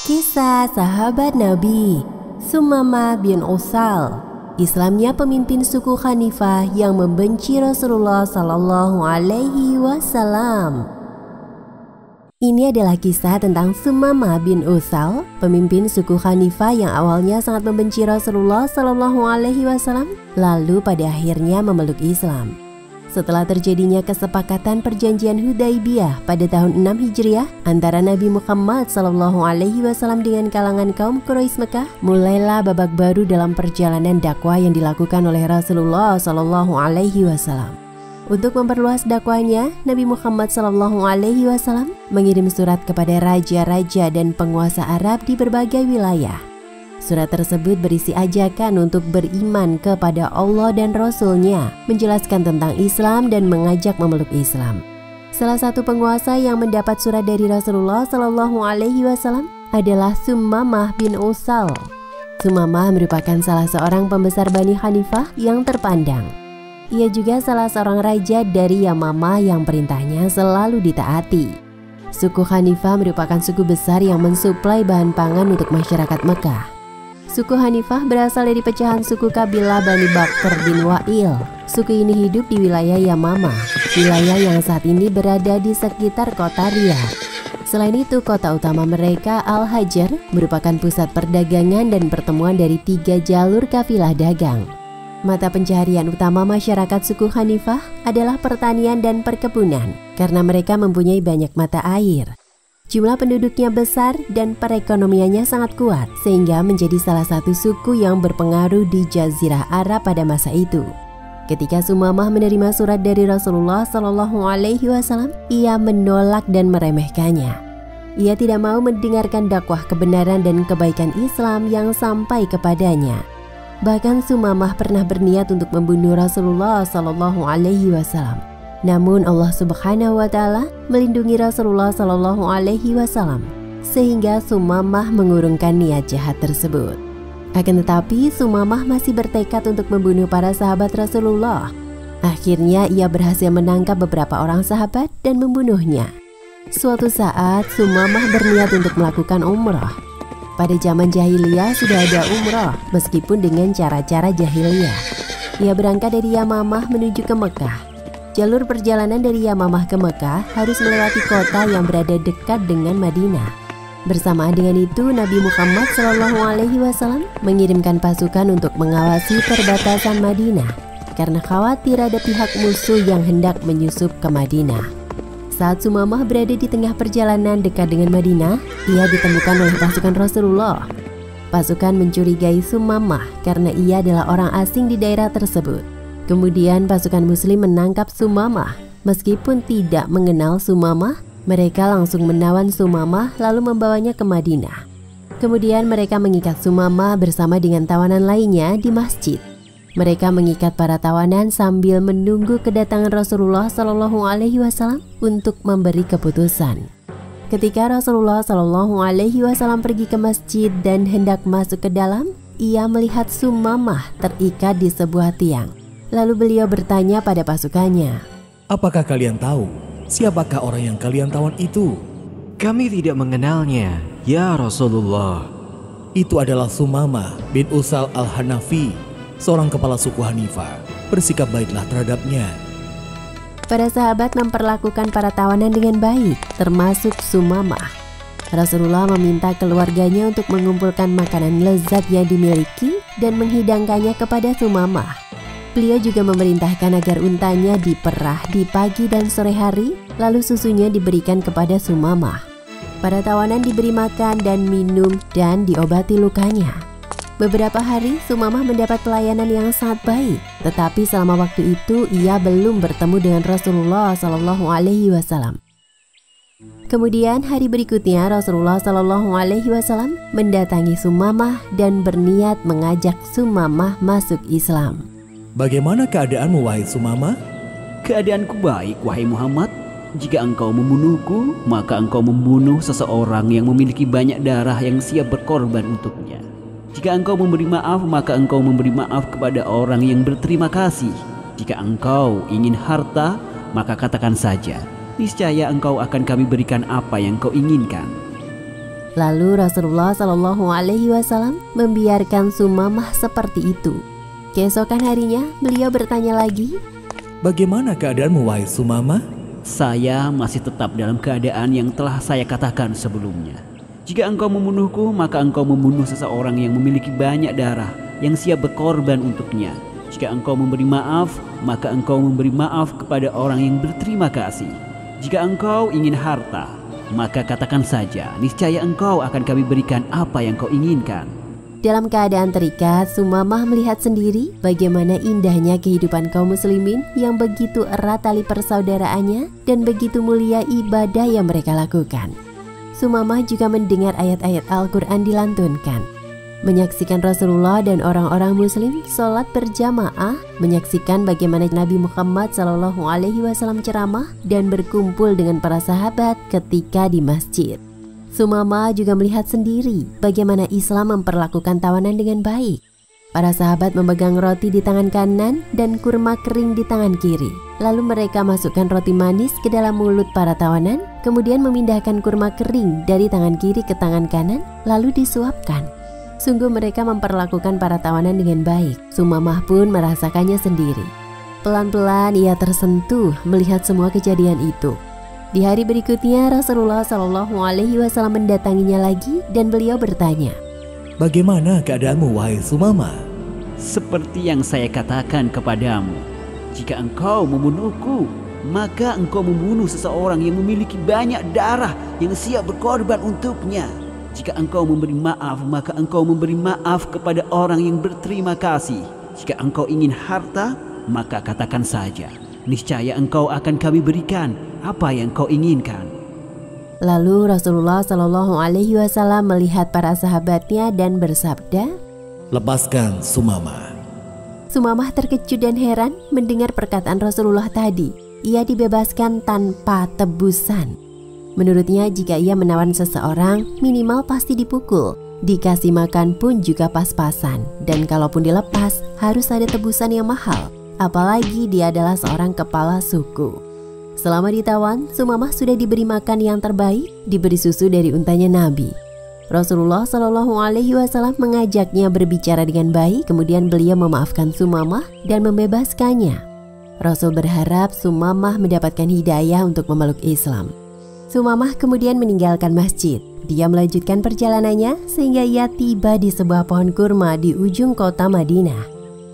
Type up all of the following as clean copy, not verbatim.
Kisah sahabat Nabi Sumamah bin Utsal. Islamnya pemimpin suku Hanifah yang membenci Rasulullah Sallallahu Alaihi Wasallam. Ini adalah kisah tentang Sumamah bin Utsal, pemimpin suku Hanifah yang awalnya sangat membenci Rasulullah Sallallahu Alaihi Wasallam, lalu pada akhirnya memeluk Islam. Setelah terjadinya kesepakatan perjanjian Hudaibiyah pada tahun 6 Hijriah antara Nabi Muhammad SAW dengan kalangan kaum Quraisy Mekah, mulailah babak baru dalam perjalanan dakwah yang dilakukan oleh Rasulullah SAW. Untuk memperluas dakwahnya, Nabi Muhammad SAW mengirim surat kepada raja-raja dan penguasa Arab di berbagai wilayah. Surat tersebut berisi ajakan untuk beriman kepada Allah dan Rasul-Nya, menjelaskan tentang Islam dan mengajak memeluk Islam. Salah satu penguasa yang mendapat surat dari Rasulullah SAW adalah Sumamah bin Utsal. Sumamah merupakan salah seorang pembesar Bani Hanifah yang terpandang. Ia juga salah seorang raja dari Yamamah yang perintahnya selalu ditaati. Suku Hanifah merupakan suku besar yang mensuplai bahan pangan untuk masyarakat Mekah. Suku Hanifah berasal dari pecahan suku kabilah Bani Bakr bin Wa'il. Suku ini hidup di wilayah Yamamah, wilayah yang saat ini berada di sekitar kota Riyadh. Selain itu, kota utama mereka, Al-Hajar, merupakan pusat perdagangan dan pertemuan dari 3 jalur kafilah dagang. Mata pencaharian utama masyarakat suku Hanifah adalah pertanian dan perkebunan, karena mereka mempunyai banyak mata air. Jumlah penduduknya besar dan perekonomiannya sangat kuat, sehingga menjadi salah satu suku yang berpengaruh di Jazirah Arab pada masa itu. Ketika Sumamah menerima surat dari Rasulullah SAW, ia menolak dan meremehkannya. Ia tidak mau mendengarkan dakwah kebenaran dan kebaikan Islam yang sampai kepadanya. Bahkan Sumamah pernah berniat untuk membunuh Rasulullah SAW. Namun Allah Subhanahu wa Ta'ala melindungi Rasulullah Sallallahu Alaihi Wasallam, sehingga Sumamah mengurungkan niat jahat tersebut. Akan tetapi Sumamah masih bertekad untuk membunuh para sahabat Rasulullah. Akhirnya ia berhasil menangkap beberapa orang sahabat dan membunuhnya. Suatu saat Sumamah berniat untuk melakukan umrah. Pada zaman jahiliyah sudah ada umrah, meskipun dengan cara-cara jahiliyah. Ia berangkat dari Yamamah menuju ke Mekah. Jalur perjalanan dari Yamamah ke Mekah harus melewati kota yang berada dekat dengan Madinah. Bersamaan dengan itu, Nabi Muhammad SAW mengirimkan pasukan untuk mengawasi perbatasan Madinah karena khawatir ada pihak musuh yang hendak menyusup ke Madinah. Saat Sumamah berada di tengah perjalanan dekat dengan Madinah, ia ditemukan oleh pasukan Rasulullah. Pasukan mencurigai Sumamah karena ia adalah orang asing di daerah tersebut. Kemudian pasukan muslim menangkap Sumamah. Meskipun tidak mengenal Sumamah, mereka langsung menawan Sumamah lalu membawanya ke Madinah. Kemudian mereka mengikat Sumamah bersama dengan tawanan lainnya di masjid. Mereka mengikat para tawanan sambil menunggu kedatangan Rasulullah SAW untuk memberi keputusan. Ketika Rasulullah SAW pergi ke masjid dan hendak masuk ke dalam, ia melihat Sumamah terikat di sebuah tiang. Lalu beliau bertanya pada pasukannya, "Apakah kalian tahu siapakah orang yang kalian tawan itu?" "Kami tidak mengenalnya, ya Rasulullah." "Itu adalah Sumamah bin Utsal al-Hanafi, seorang kepala suku Hanifah. Bersikap baiklah terhadapnya." Para sahabat memperlakukan para tawanan dengan baik, termasuk Sumamah. Rasulullah meminta keluarganya untuk mengumpulkan makanan lezat yang dimiliki dan menghidangkannya kepada Sumamah. Beliau juga memerintahkan agar untanya diperah di pagi dan sore hari, lalu susunya diberikan kepada Sumamah. Para tawanan diberi makan dan minum dan diobati lukanya. Beberapa hari Sumamah mendapat pelayanan yang sangat baik, tetapi selama waktu itu ia belum bertemu dengan Rasulullah SAW. Kemudian hari berikutnya Rasulullah SAW mendatangi Sumamah dan berniat mengajak Sumamah masuk Islam. "Bagaimana keadaanmu, wahai Sumamah?" "Keadaanku baik, wahai Muhammad. Jika engkau membunuhku, maka engkau membunuh seseorang yang memiliki banyak darah yang siap berkorban untuknya. Jika engkau memberi maaf, maka engkau memberi maaf kepada orang yang berterima kasih. Jika engkau ingin harta, maka katakan saja, niscaya engkau akan kami berikan apa yang kau inginkan. Lalu Rasulullah Shallallahu Alaihi Wasallam membiarkan Sumamah seperti itu. Keesokan harinya beliau bertanya lagi, "Bagaimana keadaanmu wahai Sumamah?" Saya masih tetap dalam keadaan yang telah saya katakan sebelumnya. Jika engkau membunuhku, maka engkau membunuh seseorang yang memiliki banyak darah, yang siap berkorban untuknya. Jika engkau memberi maaf, maka engkau memberi maaf kepada orang yang berterima kasih. Jika engkau ingin harta, maka katakan saja, niscaya engkau akan kami berikan apa yang kau inginkan. Dalam keadaan terikat, Sumamah melihat sendiri bagaimana indahnya kehidupan kaum muslimin yang begitu erat tali persaudaraannya dan begitu mulia ibadah yang mereka lakukan. Sumamah juga mendengar ayat-ayat Al-Quran dilantunkan, menyaksikan Rasulullah dan orang-orang muslim sholat berjamaah, menyaksikan bagaimana Nabi Muhammad SAW ceramah dan berkumpul dengan para sahabat ketika di masjid. Sumamah juga melihat sendiri bagaimana Islam memperlakukan tawanan dengan baik. Para sahabat memegang roti di tangan kanan dan kurma kering di tangan kiri. Lalu mereka masukkan roti manis ke dalam mulut para tawanan, kemudian memindahkan kurma kering dari tangan kiri ke tangan kanan, lalu disuapkan. Sungguh mereka memperlakukan para tawanan dengan baik. Sumamah pun merasakannya sendiri. Pelan-pelan ia tersentuh melihat semua kejadian itu. Di hari berikutnya Rasulullah SAW mendatanginya lagi dan beliau bertanya, "Bagaimana keadaanmu wahai Sumamah?" Seperti yang saya katakan kepadamu, jika engkau membunuhku, maka engkau membunuh seseorang yang memiliki banyak darah yang siap berkorban untuknya. Jika engkau memberi maaf, maka engkau memberi maaf kepada orang yang berterima kasih. Jika engkau ingin harta, maka katakan saja, niscaya engkau akan kami berikan apa yang kau inginkan. Lalu Rasulullah SAW melihat para sahabatnya dan bersabda, "Lepaskan Sumamah." Sumamah terkejut dan heran mendengar perkataan Rasulullah tadi. Ia dibebaskan tanpa tebusan. Menurutnya jika ia menawan seseorang, minimal pasti dipukul. Dikasih makan pun juga pas-pasan. Dan kalaupun dilepas, harus ada tebusan yang mahal. Apalagi dia adalah seorang kepala suku. Selama ditawan, Sumamah sudah diberi makan yang terbaik, diberi susu dari untanya Nabi. Rasulullah SAW mengajaknya berbicara dengan baik, kemudian beliau memaafkan Sumamah dan membebaskannya. Rasul berharap Sumamah mendapatkan hidayah untuk memeluk Islam. Sumamah kemudian meninggalkan masjid. Dia melanjutkan perjalanannya sehingga ia tiba di sebuah pohon kurma di ujung kota Madinah.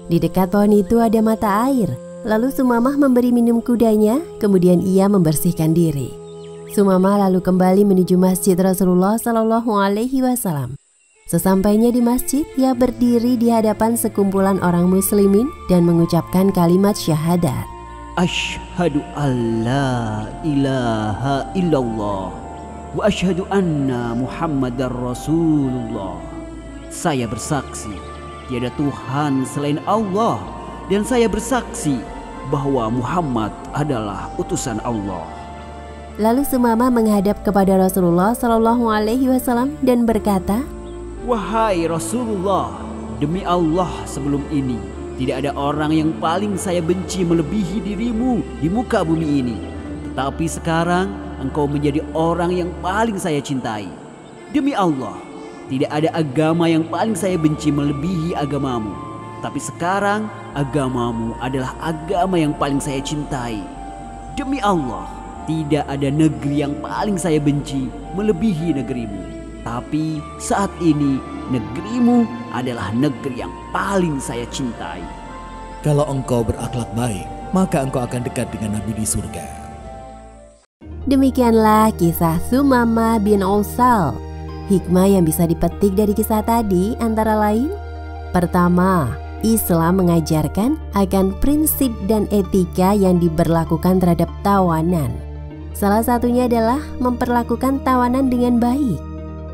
Di dekat pohon itu ada mata air. Lalu Sumamah memberi minum kudanya, kemudian ia membersihkan diri. Sumamah lalu kembali menuju masjid Rasulullah SAW. Sesampainya di masjid, ia berdiri di hadapan sekumpulan orang muslimin dan mengucapkan kalimat syahadat. Asyhadu an la ilaha illallah wa asyhadu anna Muhammadar Rasulullah. Saya bersaksi tiada Tuhan selain Allah, dan saya bersaksi bahwa Muhammad adalah utusan Allah. Lalu Sumamah menghadap kepada Rasulullah SAW dan berkata, "Wahai Rasulullah, demi Allah sebelum ini tidak ada orang yang paling saya benci melebihi dirimu di muka bumi ini. Tetapi sekarang engkau menjadi orang yang paling saya cintai. Demi Allah, tidak ada agama yang paling saya benci melebihi agamamu. Tapi sekarang agamamu adalah agama yang paling saya cintai. Demi Allah, tidak ada negeri yang paling saya benci melebihi negerimu. Tapi saat ini negerimu adalah negeri yang paling saya cintai. Kalau engkau berakhlak baik, maka engkau akan dekat dengan Nabi di surga." Demikianlah kisah Sumamah bin Utsal. Hikmah yang bisa dipetik dari kisah tadi antara lain: pertama, Islam mengajarkan akan prinsip dan etika yang diberlakukan terhadap tawanan. Salah satunya adalah memperlakukan tawanan dengan baik.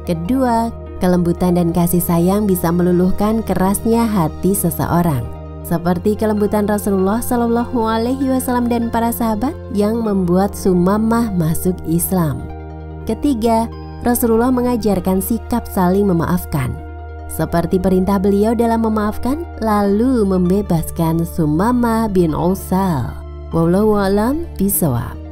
Kedua, kelembutan dan kasih sayang bisa meluluhkan kerasnya hati seseorang, seperti kelembutan Rasulullah SAW dan para sahabat yang membuat Sumamah masuk Islam. Ketiga, Rasulullah mengajarkan sikap saling memaafkan, seperti perintah beliau dalam memaafkan lalu membebaskan Sumamah bin Utsal. Wallahu a'lam bishawab.